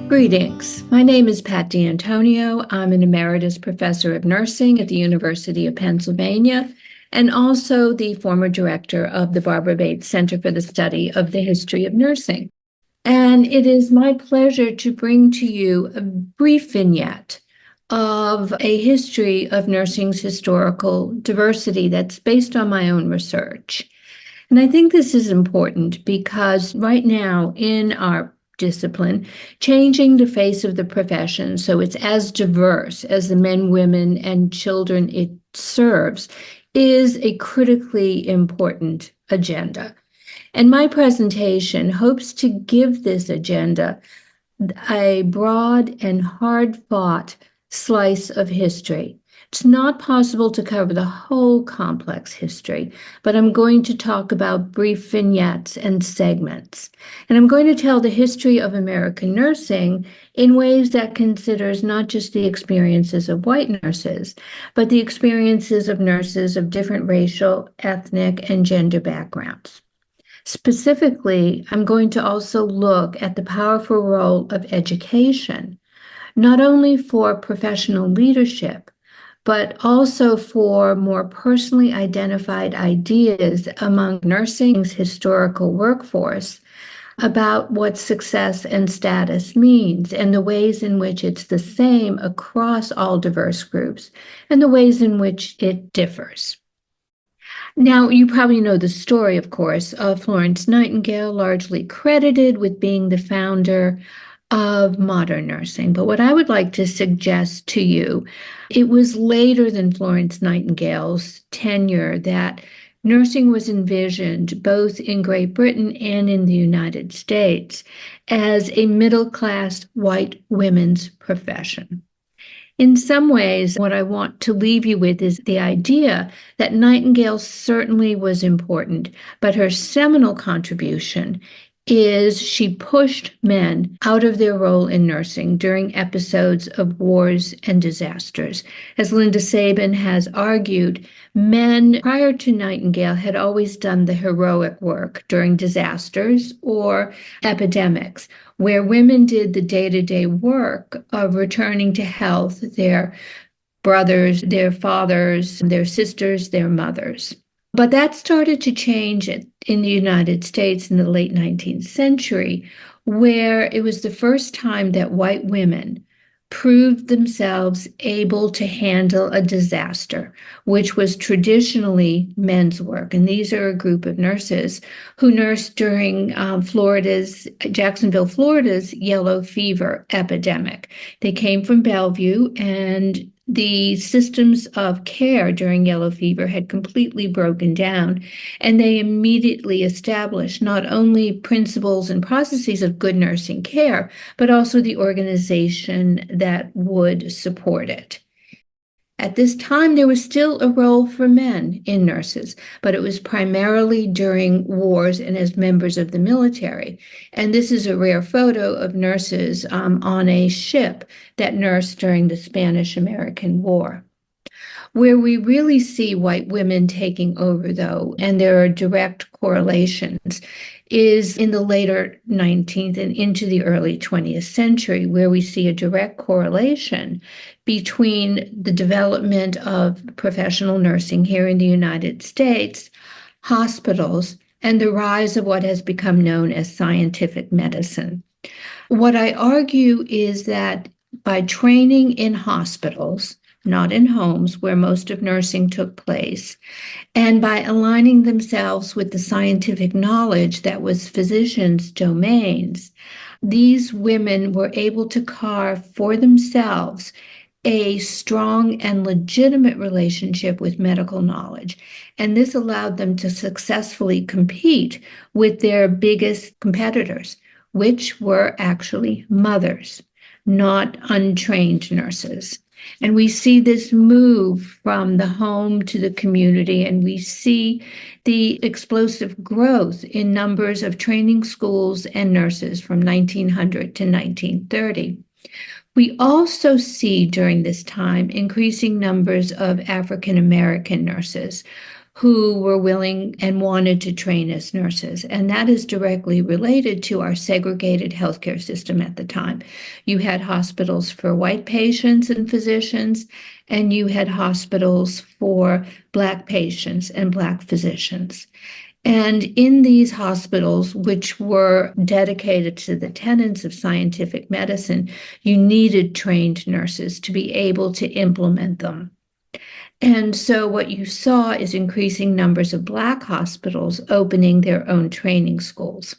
Greetings. My name is Pat D'Antonio. I'm an emeritus professor of nursing at the University of Pennsylvania and also the former director of the Barbara Bates Center for the Study of the History of Nursing. And it is my pleasure to bring to you a brief vignette of a history of nursing's historical diversity that's based on my own research. And I think this is important because right now in our discipline, changing the face of the profession so it's as diverse as the men, women, and children it serves is a critically important agenda. And my presentation hopes to give this agenda a broad and hard-fought slice of history. It's not possible to cover the whole complex history, but I'm going to talk about brief vignettes and segments. And I'm going to tell the history of American nursing in ways that considers not just the experiences of white nurses, but the experiences of nurses of different racial, ethnic, and gender backgrounds. Specifically, I'm going to also look at the powerful role of education, not only for professional leadership, but also for more personally identified ideas among nursing's historical workforce about what success and status means and the ways in which it's the same across all diverse groups and the ways in which it differs. Now, you probably know the story, of course, of Florence Nightingale, largely credited with being the founder of modern nursing. But what I would like to suggest to you, it was later than Florence Nightingale's tenure that nursing was envisioned both in Great Britain and in the United States as a middle-class white women's profession. In some ways, what I want to leave you with is the idea that Nightingale certainly was important, but her seminal contribution is she pushed men out of their role in nursing during episodes of wars and disasters. As Linda Sabin has argued, men prior to Nightingale had always done the heroic work during disasters or epidemics, where women did the day-to-day work of returning to health their brothers, their fathers, their sisters, their mothers. But that started to change in the United States in the late 19th century, where it was the first time that white women proved themselves able to handle a disaster, which was traditionally men's work. And these are a group of nurses who nursed during Jacksonville, Florida's yellow fever epidemic. They came from Bellevue, and the systems of care during yellow fever had completely broken down, and they immediately established not only principles and processes of good nursing care, but also the organization that would support it. At this time, there was still a role for men in nurses, but it was primarily during wars and as members of the military. And this is a rare photo of nurses on a ship that nursed during the Spanish-American War. Where we really see white women taking over, though, and there are direct correlations, is in the later 19th and into the early 20th century, where we see a direct correlation between the development of professional nursing here in the United States, hospitals, and the rise of what has become known as scientific medicine. What I argue is that by training in hospitals, not in homes where most of nursing took place, and by aligning themselves with the scientific knowledge that was physicians' domains, these women were able to carve for themselves a strong and legitimate relationship with medical knowledge. And this allowed them to successfully compete with their biggest competitors, which were actually mothers, not untrained nurses. And we see this move from the home to the community, and we see the explosive growth in numbers of training schools and nurses from 1900 to 1930. We also see during this time increasing numbers of African American nurses who were willing and wanted to train as nurses. And that is directly related to our segregated healthcare system at the time. You had hospitals for white patients and physicians, and you had hospitals for Black patients and Black physicians. And in these hospitals, which were dedicated to the tenets of scientific medicine, you needed trained nurses to be able to implement them. And so what you saw is increasing numbers of Black hospitals opening their own training schools.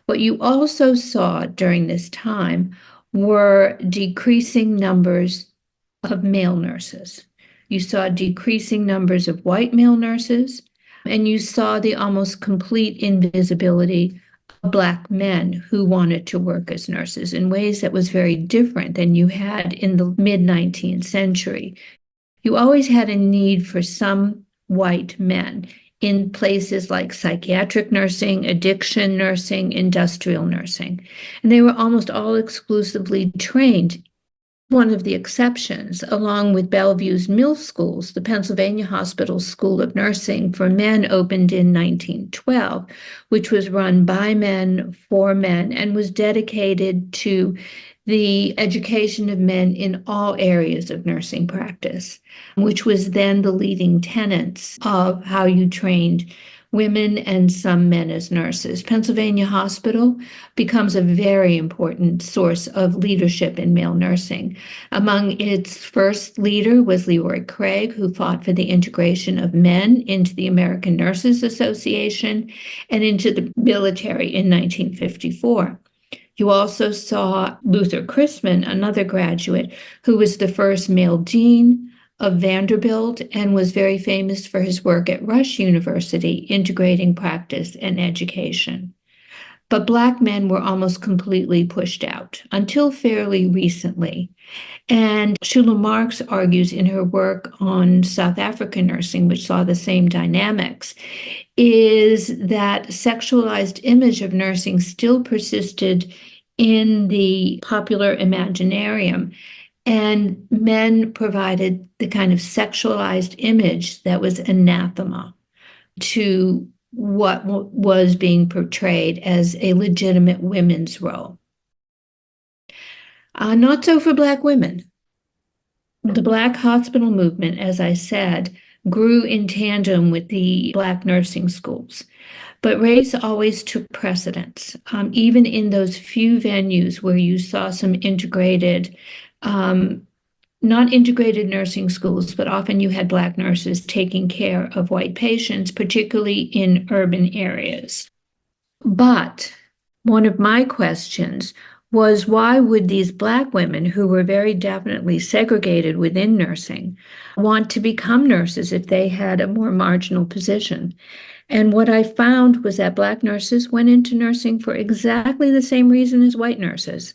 What you also saw during this time were decreasing numbers of male nurses. You saw decreasing numbers of white male nurses, and you saw the almost complete invisibility of Black men who wanted to work as nurses in ways that was very different than you had in the mid-19th century. You always had a need for some white men in places like psychiatric nursing, addiction nursing, industrial nursing. And they were almost all exclusively trained. One of the exceptions, along with Bellevue's Mill Schools, the Pennsylvania Hospital School of Nursing for Men opened in 1912, which was run by men for men and was dedicated to the education of men in all areas of nursing practice, which was then the leading tenets of how you trained women and some men as nurses. Pennsylvania Hospital becomes a very important source of leadership in male nursing. Among its first leader was Leroy Craig, who fought for the integration of men into the American Nurses Association and into the military in 1954. You also saw Luther Chrisman, another graduate, who was the first male dean of Vanderbilt and was very famous for his work at Rush University, integrating practice and education. But Black men were almost completely pushed out until fairly recently. And Shula Marks argues in her work on South African nursing, which saw the same dynamics, is that sexualized image of nursing still persisted in the popular imaginarium, and men provided the kind of sexualized image that was anathema to what was being portrayed as a legitimate women's role. Not so for Black women. The Black hospital movement, as I said, grew in tandem with the Black nursing schools. But race always took precedence, even in those few venues where you saw some integrated, not integrated nursing schools, but often you had Black nurses taking care of white patients, particularly in urban areas. But one of my questions was, why would these Black women, who were very definitely segregated within nursing, want to become nurses if they had a more marginal position? And what I found was that Black nurses went into nursing for exactly the same reason as white nurses.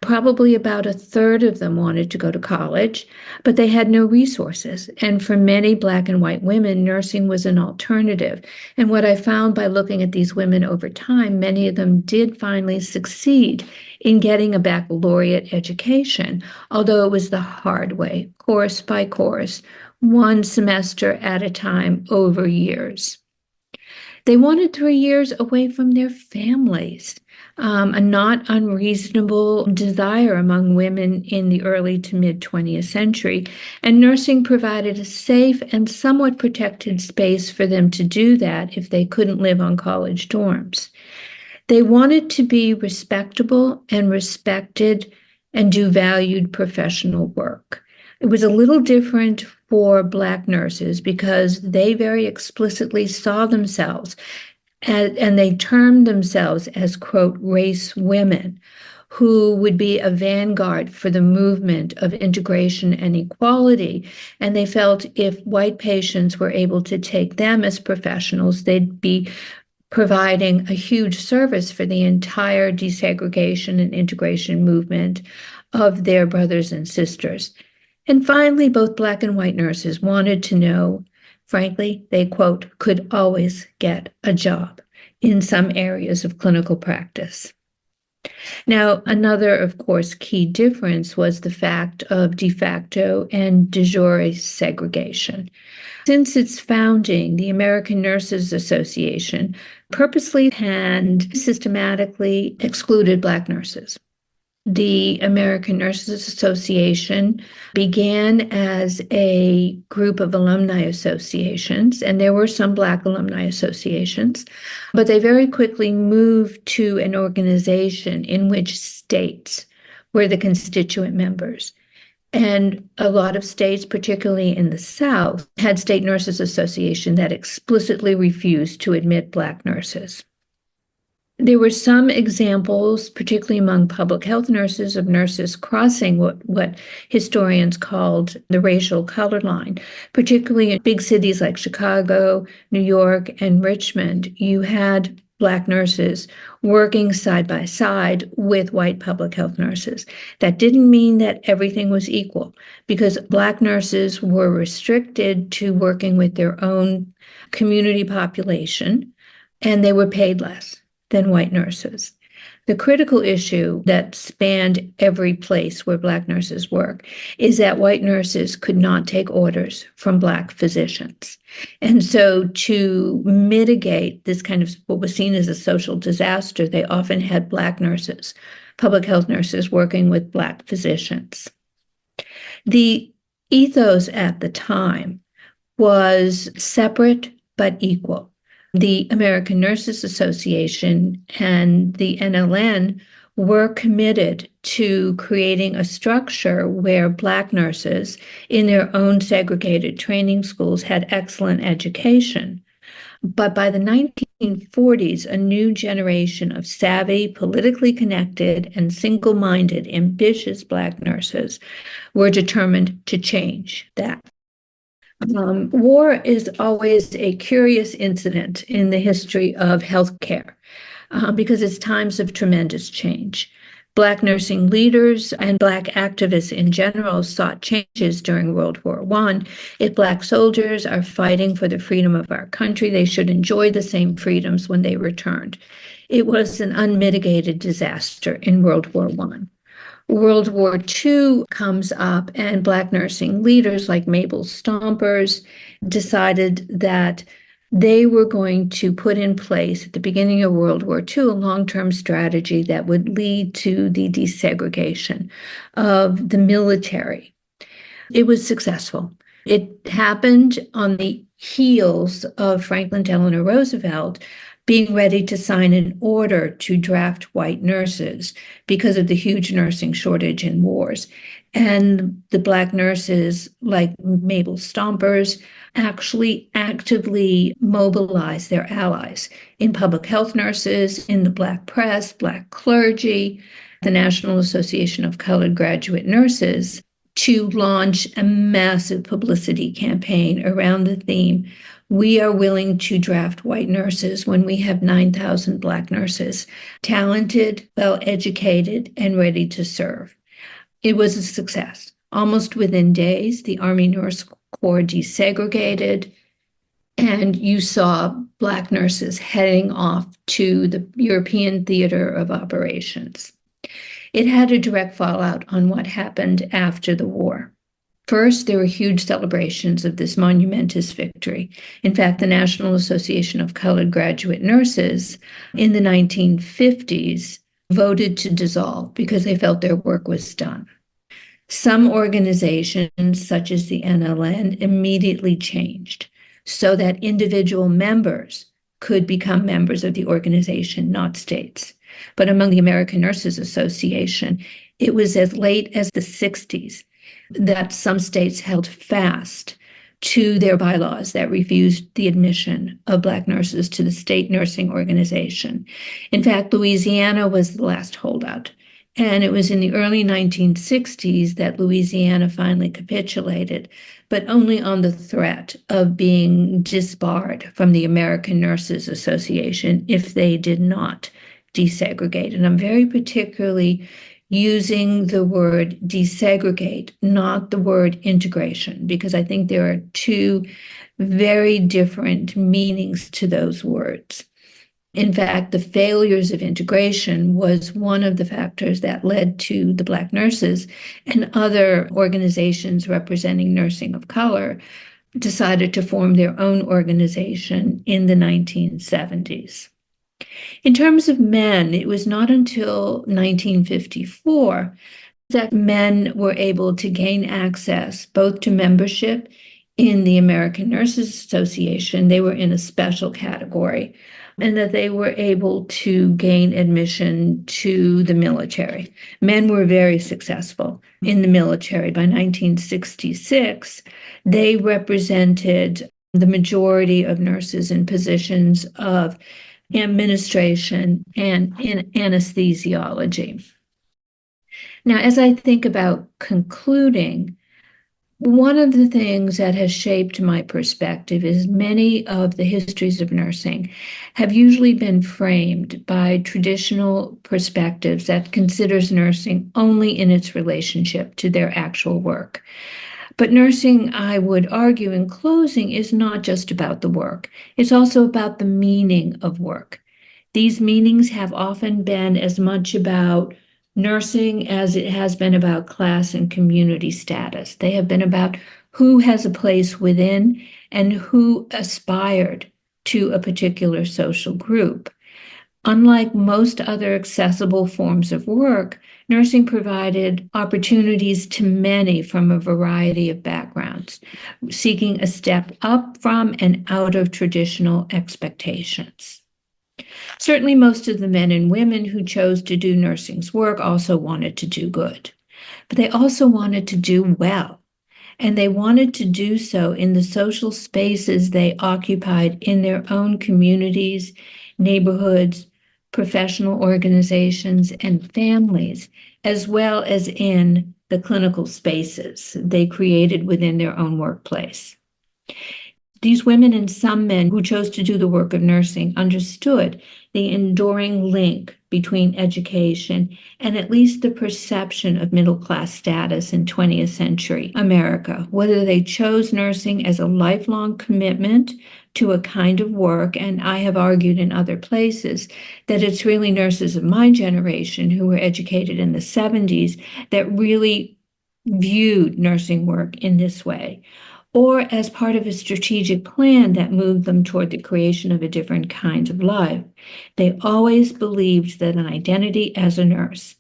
Probably about a third of them wanted to go to college, but they had no resources. And for many Black and white women, nursing was an alternative. And what I found by looking at these women over time, many of them did finally succeed in getting a baccalaureate education, although it was the hard way, course by course, one semester at a time over years. They wanted 3 years away from their families, a not unreasonable desire among women in the early to mid 20th century. And nursing provided a safe and somewhat protected space for them to do that if they couldn't live on college dorms. They wanted to be respectable and respected and do valued professional work. It was a little different for Black nurses because they very explicitly saw themselves and they termed themselves as, quote, race women, who would be a vanguard for the movement of integration and equality. And they felt if white patients were able to take them as professionals, they'd be providing a huge service for the entire desegregation and integration movement of their brothers and sisters. And finally, both Black and white nurses wanted to know, frankly, they, quote, could always get a job in some areas of clinical practice. Now, another, of course, key difference was the fact of de facto and de jure segregation. Since its founding, the American Nurses Association purposely and systematically excluded Black nurses. The American Nurses Association began as a group of alumni associations, and there were some Black alumni associations, but they very quickly moved to an organization in which states were the constituent members. And a lot of states, particularly in the South, had state nurses association that explicitly refused to admit Black nurses. There were some examples, particularly among public health nurses, of nurses crossing what historians called the racial color line, particularly in big cities like Chicago, New York, and Richmond. You had Black nurses working side by side with white public health nurses. That didn't mean that everything was equal, because Black nurses were restricted to working with their own community population, and they were paid less than white nurses. The critical issue that spanned every place where Black nurses work is that white nurses could not take orders from Black physicians. And so to mitigate this kind of what was seen as a social disaster, they often had Black nurses, public health nurses, working with Black physicians. The ethos at the time was separate but equal. The American Nurses Association and the NLN were committed to creating a structure where Black nurses in their own segregated training schools had excellent education. But by the 1940s, a new generation of savvy, politically connected, and single-minded, ambitious Black nurses were determined to change that. War is always a curious incident in the history of healthcare because it's times of tremendous change. Black nursing leaders and Black activists in general sought changes during World War I. If Black soldiers are fighting for the freedom of our country, they should enjoy the same freedoms when they returned. It was an unmitigated disaster in World War I. World War II comes up, and Black nursing leaders like Mabel Stompers decided that they were going to put in place at the beginning of World War II a long-term strategy that would lead to the desegregation of the military. It was successful. It happened on the heels of Franklin Delano Roosevelt being ready to sign an order to draft white nurses because of the huge nursing shortage in wars. And the Black nurses, like Mabel Stompers, actually actively mobilized their allies in public health nurses, in the Black press, Black clergy, the National Association of Colored Graduate Nurses, to launch a massive publicity campaign around the theme, we are willing to draft white nurses when we have 9,000 Black nurses, talented, well-educated, and ready to serve. It was a success. Almost within days, the Army Nurse Corps desegregated, and you saw Black nurses heading off to the European theater of operations. It had a direct fallout on what happened after the war. First, there were huge celebrations of this monumentous victory. In fact, the National Association of Colored Graduate Nurses in the 1950s voted to dissolve because they felt their work was done. Some organizations, such as the NLN, immediately changed so that individual members could become members of the organization, not states. But among the American Nurses Association, it was as late as the 60s that some states held fast to their bylaws that refused the admission of Black nurses to the state nursing organization. In fact, Louisiana was the last holdout. And it was in the early 1960s that Louisiana finally capitulated, but only on the threat of being disbarred from the American Nurses Association if they did not desegregate. And I'm very particularly using the word desegregate, not the word integration, because I think there are two very different meanings to those words. In fact, the failures of integration was one of the factors that led to the Black nurses and other organizations representing nursing of color decided to form their own organization in the 1970s. In terms of men, it was not until 1954 that men were able to gain access both to membership in the American Nurses Association, they were in a special category, and that they were able to gain admission to the military. Men were very successful in the military. By 1966, they represented the majority of nurses in positions of administration and in anesthesiology. Now, as I think about concluding, one of the things that has shaped my perspective is many of the histories of nursing have usually been framed by traditional perspectives that considers nursing only in its relationship to their actual work. But nursing, I would argue in closing, is not just about the work. It's also about the meaning of work. These meanings have often been as much about nursing as it has been about class and community status. They have been about who has a place within and who aspired to a particular social group. Unlike most other accessible forms of work, nursing provided opportunities to many from a variety of backgrounds, seeking a step up from and out of traditional expectations. Certainly, most of the men and women who chose to do nursing's work also wanted to do good, but they also wanted to do well. And they wanted to do so in the social spaces they occupied in their own communities, neighborhoods, professional organizations, and families, as well as in the clinical spaces they created within their own workplace. These women and some men who chose to do the work of nursing understood the enduring link between education and at least the perception of middle-class status in 20th century America, whether they chose nursing as a lifelong commitment to a kind of work, and I have argued in other places that it's really nurses of my generation who were educated in the 70s that really viewed nursing work in this way, or as part of a strategic plan that moved them toward the creation of a different kind of life. They always believed that an identity as a nurse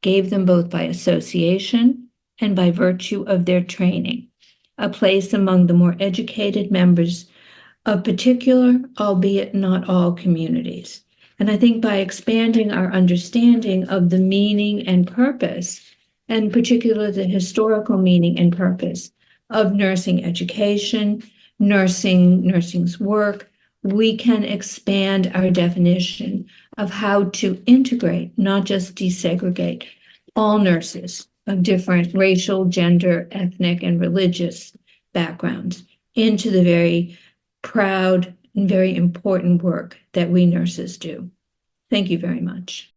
gave them both by association and by virtue of their training, a place among the more educated members of particular, albeit not all, communities. And I think by expanding our understanding of the meaning and purpose, and particularly the historical meaning and purpose of nursing education, nursing's work, we can expand our definition of how to integrate, not just desegregate, all nurses of different racial, gender, ethnic, and religious backgrounds into the very proud and very important work that we nurses do. Thank you very much.